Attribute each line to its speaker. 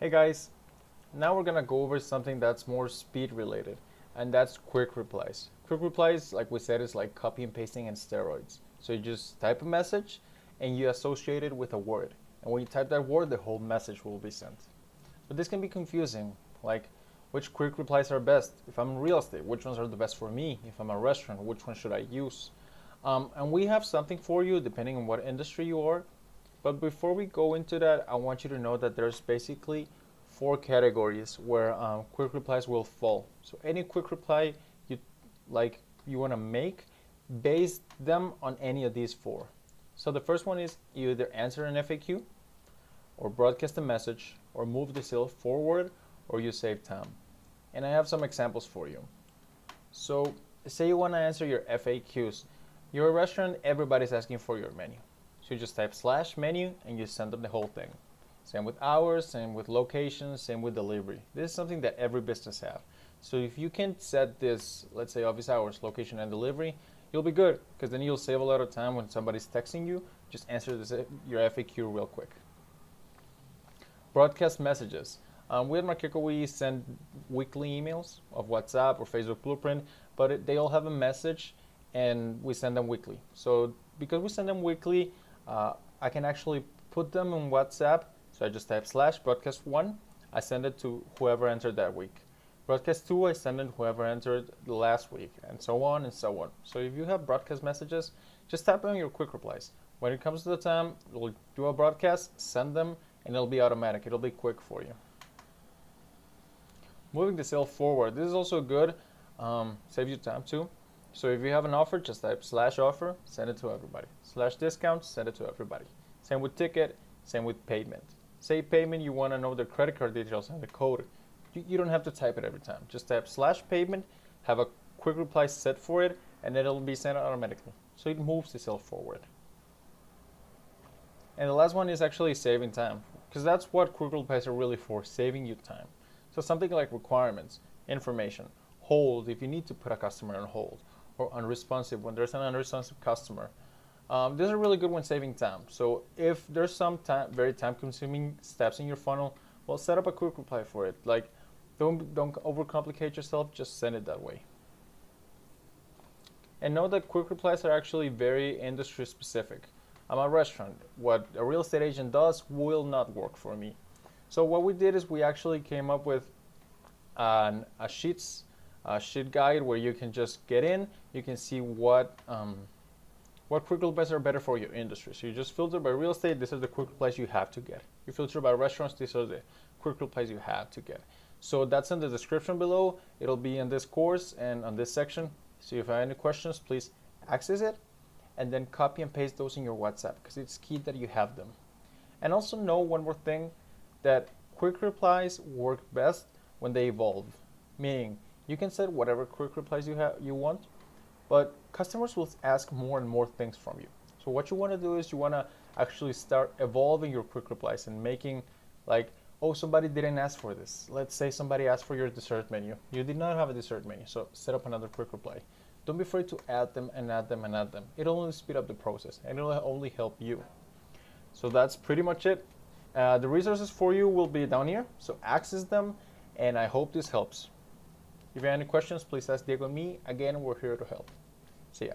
Speaker 1: Hey guys, now we're gonna go over something that's more speed related, and that's quick replies. Quick replies, like we said, is like copy and pasting and steroids. So you just type a message and you associate it with a word. And when you type that word, the whole message will be sent. But this can be confusing, like which quick replies are best? If I'm in real estate, which ones are the best for me? If I'm a restaurant, which one should I use? And we have something for you depending on what industry you are. But before we go into that, I want you to know that there's basically four categories where quick replies will fall. So any quick reply you you want to make, base them on any of these four. So the first one is you either answer an FAQ, or broadcast a message, or move the sale forward, or you save time. And I have some examples for you. So say you want to answer your FAQs. You're a restaurant, everybody's asking for your menu. So you just type /menu and you send them the whole thing. Same with hours, same with locations, same with delivery. This is something that every business have. So if you can set this, let's say office hours, location, and delivery, you'll be good, because then you'll save a lot of time when somebody's texting you. Just answer your FAQ real quick. Broadcast messages. We at Marqueco, we send weekly emails of WhatsApp or Facebook Blueprint, but they all have a message and we send them weekly. So because we send them weekly, I can actually put them in WhatsApp. So I just type /broadcast1, I send it to whoever entered that week. Broadcast 2, I send it to whoever entered the last week, and so on and so on. So if you have broadcast messages, just type in your quick replies. When it comes to the time, you'll do a broadcast, send them, and it'll be automatic. It'll be quick for you. Moving the sale forward. This is also good. Saves you time too. So if you have an offer, just type /offer, send it to everybody. /discount, send it to everybody. Same with ticket, same with payment. Say payment, you want to know the credit card details and the code. You don't have to type it every time. Just type /payment, have a quick reply set for it, and then it'll be sent automatically. So it moves the sale forward. And the last one is actually saving time, because that's what quick replies are really for, saving you time. So something like requirements, information, hold if you need to put a customer on hold, or unresponsive when there's an unresponsive customer. These are really good when saving time. So if there's some very time-consuming steps in your funnel, well, set up a quick reply for it. Like, don't overcomplicate yourself. Just send it that way. And know that quick replies are actually very industry specific. I'm a restaurant. What a real estate agent does will not work for me. So what we did is we actually came up with a sheet guide where you can just get in. You can see what quick replies are better for your industry. So you just filter by real estate. This is the quick replies you have to get. You filter by restaurants. These are the quick replies you have to get. So that's in the description below. It'll be in this course and on this section. So if you have any questions, please access it and then copy and paste those in your WhatsApp, because it's key that you have them. And also know one more thing, that quick replies work best when they evolve. Meaning, you can set whatever quick replies you want, but customers will ask more and more things from you. So what you want to do is you want to actually start evolving your quick replies and making, like, oh, somebody didn't ask for this. Let's say somebody asked for your dessert menu. You did not have a dessert menu, so set up another quick reply. Don't be afraid to add them and add them and add them. It'll only speed up the process and it'll only help you. So that's pretty much it. The resources for you will be down here, so access them, and I hope this helps. If you have any questions, please ask Diego and me. Again, we're here to help. See ya.